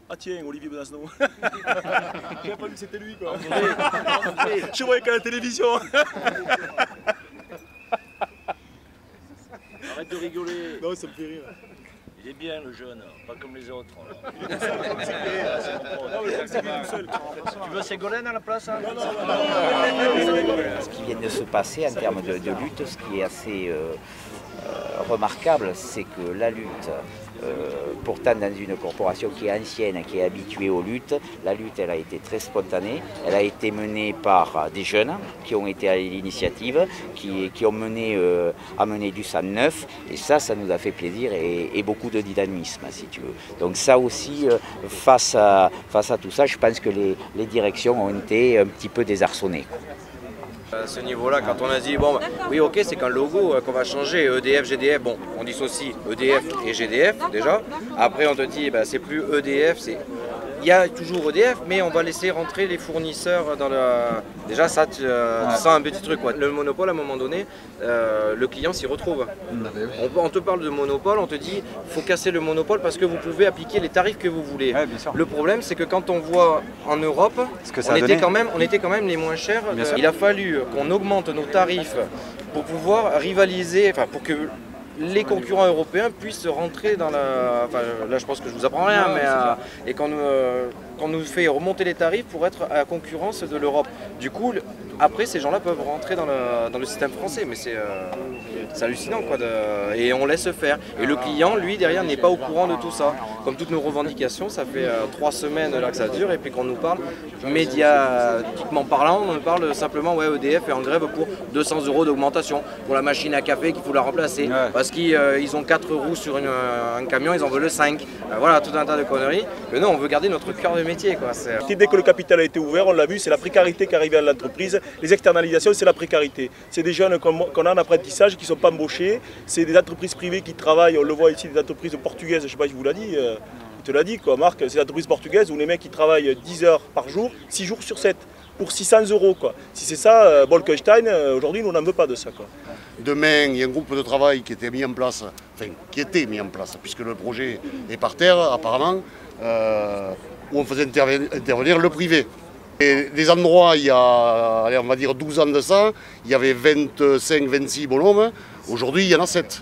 Ah tiens, Olivier Benasno. J'avais pas vu que c'était lui quoi. Je voyais qu'à la télévision. Arrête de rigoler. Non, ça me fait rire. Il est bien le jeune, pas comme les autres. Tu veux Ségolène à la place hein? Ce qui vient de se passer en termes de lutte, ce qui est assez remarquable, c'est que la lutte, pourtant dans une corporation qui est ancienne, qui est habituée aux luttes, la lutte elle a été très spontanée, elle a été menée par des jeunes qui ont été à l'initiative, qui ont amené du sang neuf, et ça nous a fait plaisir et beaucoup de dynamisme si tu veux. Donc ça aussi, face à tout ça, je pense que les directions ont été un petit peu désarçonnées. À ce niveau-là, quand on a dit, bon, oui, ok, c'est qu'un logo qu'on va changer, EDF, GDF, bon, on dissocie EDF et GDF déjà. Après, on te dit, bah, c'est plus EDF, il y a toujours EDF, mais on va laisser rentrer les fournisseurs dans la... Déjà, ça, tu sens un petit truc, quoi. Le monopole, à un moment donné, le client s'y retrouve. On te parle de monopole, on te dit, il faut casser le monopole parce que vous pouvez appliquer les tarifs que vous voulez. Ouais, le problème, c'est que quand on voit en Europe, on était quand même les moins chers. Il a fallu qu'on augmente nos tarifs pour pouvoir rivaliser, enfin, pour que les concurrents européens puissent rentrer dans la... Enfin, là, je pense que je vous apprends rien, mais et qu'on nous fait remonter les tarifs pour être à la concurrence de l'Europe. Du coup, après, ces gens-là peuvent rentrer dans le système français, mais c'est hallucinant, quoi. Et on laisse faire. Et le client, lui, derrière, n'est pas au courant de tout ça. Comme toutes nos revendications, ça fait 3 semaines là que ça dure, et puis qu'on nous parle, médiatiquement parlant, on nous parle simplement, ouais, EDF est en grève pour 200 € d'augmentation pour la machine à café qu'il faut la remplacer. Ouais. Parce qu'ils ont 4 roues sur un camion, ils en veulent 5. Voilà, tout un tas de conneries. Mais nous, on veut garder notre cœur de métier, quoi. Dès que le capital a été ouvert, on l'a vu, c'est la précarité qui arrive à l'entreprise. Les externalisations, c'est la précarité. C'est des jeunes qu'on a en apprentissage qui ne sont pas embauchés. C'est des entreprises privées qui travaillent, on le voit ici, des entreprises portugaises, je ne sais pas si vous l'a dit, il te l'a dit, quoi, Marc, c'est des entreprises portugaises où les mecs ils travaillent 10 heures par jour, 6 jours sur 7, pour 600 €. Quoi. Si c'est ça, Bolkestein, aujourd'hui, nous n'en veut pas de ça. Quoi. Demain, il y a un groupe de travail qui était mis en place, puisque le projet est par terre, apparemment, où on faisait intervenir le privé. Et des endroits, il y a, allez, on va dire 12 ans de ça, il y avait 25-26 bonhommes, aujourd'hui il y en a 7.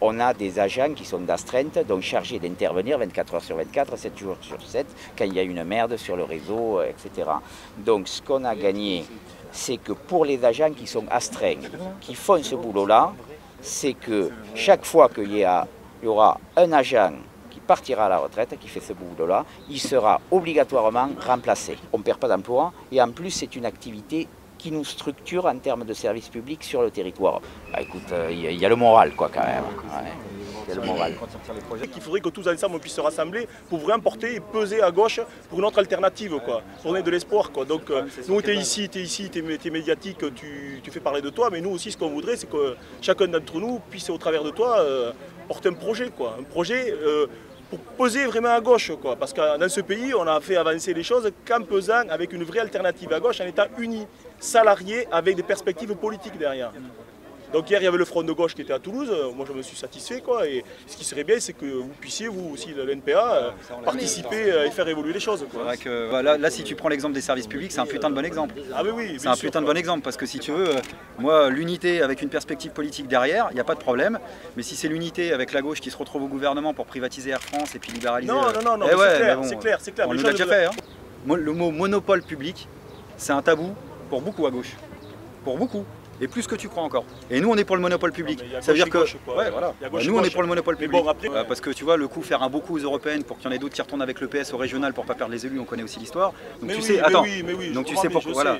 On a des agents qui sont d'astreinte, donc chargés d'intervenir 24 heures sur 24, 7 jours sur 7, quand il y a une merde sur le réseau, etc. Donc ce qu'on a gagné, c'est que pour les agents qui sont astreints, qui font ce boulot-là, c'est que chaque fois qu'il y aura un agent qui partira à la retraite, qui fait ce boulot-là, il sera obligatoirement remplacé. On ne perd pas d'emploi et en plus c'est une activité qui nous structure en termes de services publics sur le territoire. Bah, écoute, il y a le moral quoi quand même. Ouais. Il y a le moral. Il faudrait que tous ensemble on puisse se rassembler pour vraiment porter et peser à gauche pour une autre alternative, quoi. Pour donner de l'espoir. Quoi. Donc nous tu es ici, tu es médiatique, tu fais parler de toi, mais nous aussi ce qu'on voudrait c'est que chacun d'entre nous puisse au travers de toi porter un projet. Quoi. Un projet pour peser vraiment à gauche, quoi. Parce que dans ce pays, on a fait avancer les choses qu'en pesant avec une vraie alternative à gauche, en étant unis, salariés, avec des perspectives politiques derrière. Donc hier, il y avait le Front de gauche qui était à Toulouse, moi je me suis satisfait, quoi. Et ce qui serait bien, c'est que vous puissiez, vous aussi, l'NPA, participer et faire évoluer les choses. C'est vrai que là, si tu prends l'exemple des services publics, c'est un putain de bon exemple. Ah mais oui, c'est un putain de bon exemple, parce que si tu veux, moi, l'unité avec une perspective politique derrière, il n'y a pas de problème. Mais si c'est l'unité avec la gauche qui se retrouve au gouvernement pour privatiser Air France et puis libéraliser... Non, c'est clair. On nous l'a déjà fait. Hein. Le mot monopole public, c'est un tabou pour beaucoup à gauche. Pour beaucoup. Et plus que tu crois encore. Et nous on est pour le monopole public. Ça veut dire que ouais, voilà. Nous on est pour le monopole public. Bon, après... parce que tu vois le coup faire un beau coup aux européennes pour qu'il y en ait d'autres qui retournent avec le PS au régional pour pas perdre les élus, on connaît aussi l'histoire. Donc mais tu sais, attends. Donc tu sais pourquoi voilà.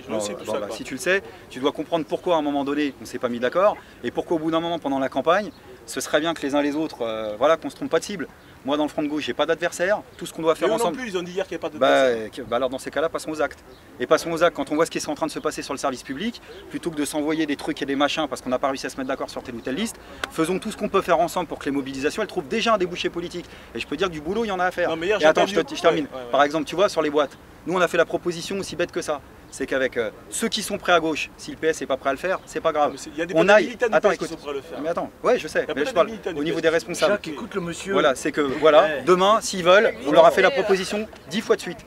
Si tu le sais, tu dois comprendre pourquoi à un moment donné on s'est pas mis d'accord et pourquoi au bout d'un moment pendant la campagne, ce serait bien que les uns les autres voilà qu'on se trompe pas de cible. Moi dans le front de gauche j'ai pas d'adversaire, tout ce qu'on doit faire ensemble. Non plus, ils ont dit hier qu'il n'y a pas d'adversaire. Alors dans ces cas-là passons aux actes. Et passons aux actes quand on voit ce qui est en train de se passer sur le service public, plutôt que de s'envoyer des trucs et des machins parce qu'on n'a pas réussi à se mettre d'accord sur telle ou telle liste, faisons tout ce qu'on peut faire ensemble pour que les mobilisations elles trouvent déjà un débouché politique. Et je peux dire que du boulot il y en a à faire. Non, mais hier, et attends, je termine. Par exemple tu vois sur les boîtes, nous on a fait la proposition aussi bête que ça. c'est qu'avec ceux qui sont prêts à gauche, si le PS n'est pas prêt à le faire, c'est pas grave. Il y a des militants du PS qui sont prêts à le faire. Mais attends, ouais, je sais, mais je parle au niveau des responsables. Jacques, écoute le monsieur. Voilà, c'est que voilà, demain, s'ils veulent, on leur a fait la proposition 10 fois de suite.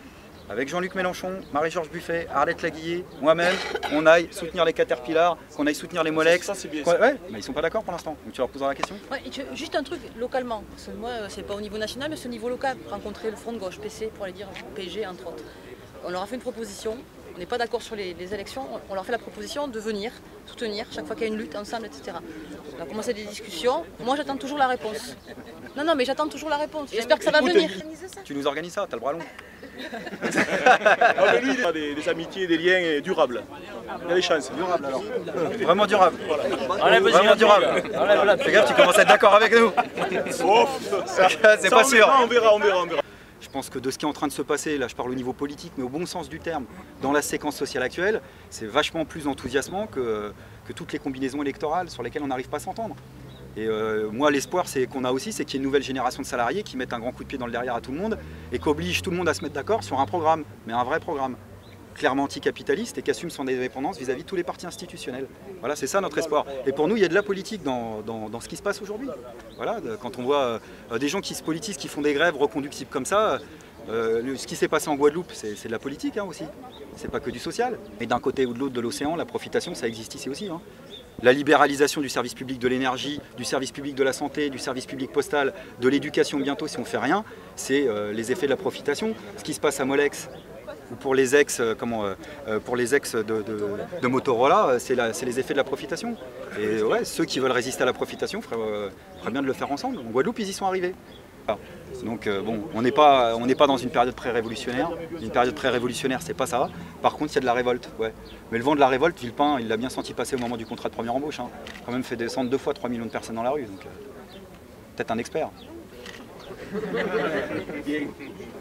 Avec Jean-Luc Mélenchon, Marie-Georges Buffet, Arlette Laguillet, moi-même, on aille soutenir les Caterpillar, qu'on aille soutenir les Molex. Ça c'est bien. Ouais, mais ils sont pas d'accord pour l'instant. Donc tu leur poseras la question. Ouais, juste un truc localement, parce que moi c'est pas au niveau national, mais c'est au niveau local. Rencontrer le Front de gauche, PC pour aller dire PSG entre autres. On leur a fait une proposition, on n'est pas d'accord sur les élections, on leur fait la proposition de venir soutenir chaque fois qu'il y a une lutte ensemble, etc. On a commencé des discussions, moi j'attends toujours la réponse. Non, mais j'attends toujours la réponse, j'espère que ça va venir. Tu nous organises ça, t'as le bras long. Non, mais lui, il a des amitiés, des liens durables. Il y a des chances. Durable alors. Vraiment durable. Enlève-y Vraiment durable. Fais gaffe, tu commences à être d'accord avec nous. C'est pas sûr. On verra. Je pense que de ce qui est en train de se passer, là je parle au niveau politique, mais au bon sens du terme, dans la séquence sociale actuelle, c'est vachement plus enthousiasmant que toutes les combinaisons électorales sur lesquelles on n'arrive pas à s'entendre. Et moi l'espoir qu'on a aussi, c'est qu'il y ait une nouvelle génération de salariés qui mettent un grand coup de pied dans le derrière à tout le monde et qui obligent tout le monde à se mettre d'accord sur un programme, mais un vrai programme, clairement anticapitaliste et qui assume son indépendance vis-à-vis de tous les partis institutionnels. Voilà, c'est ça notre espoir. Et pour nous, il y a de la politique dans ce qui se passe aujourd'hui. Voilà, quand on voit des gens qui se politisent, qui font des grèves reconductibles comme ça, ce qui s'est passé en Guadeloupe, c'est de la politique hein, aussi. C'est pas que du social. Mais d'un côté ou de l'autre de l'océan, la profitation, ça existe ici aussi. Hein. La libéralisation du service public de l'énergie, du service public de la santé, du service public postal, de l'éducation bientôt, si on ne fait rien, c'est les effets de la profitation. Ce qui se passe à Molex, ou pour les ex, de Motorola, c'est les effets de la profitation. Et ouais, ceux qui veulent résister à la profitation feraient bien de le faire ensemble. En Guadeloupe, ils y sont arrivés. Donc bon, on n'est pas dans une période pré-révolutionnaire. Une période pré-révolutionnaire, c'est pas ça. Par contre, il y a de la révolte. Ouais. Mais le vent de la révolte, Villepin, il l'a bien senti passer au moment du contrat de première embauche. Hein. Il a quand même fait descendre 2 fois 3 millions de personnes dans la rue. Donc peut-être un expert.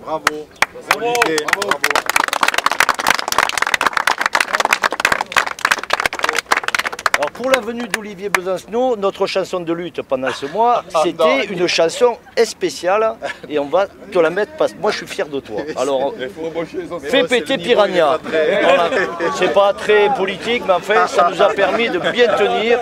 Bravo. Alors pour la venue d'Olivier Besancenot, notre chanson de lutte pendant ce mois, c'était une chanson spéciale et on va te la mettre parce que moi je suis fier de toi. Alors fais péter Piranha. Voilà. C'est pas très politique mais enfin ça nous a permis de bien tenir.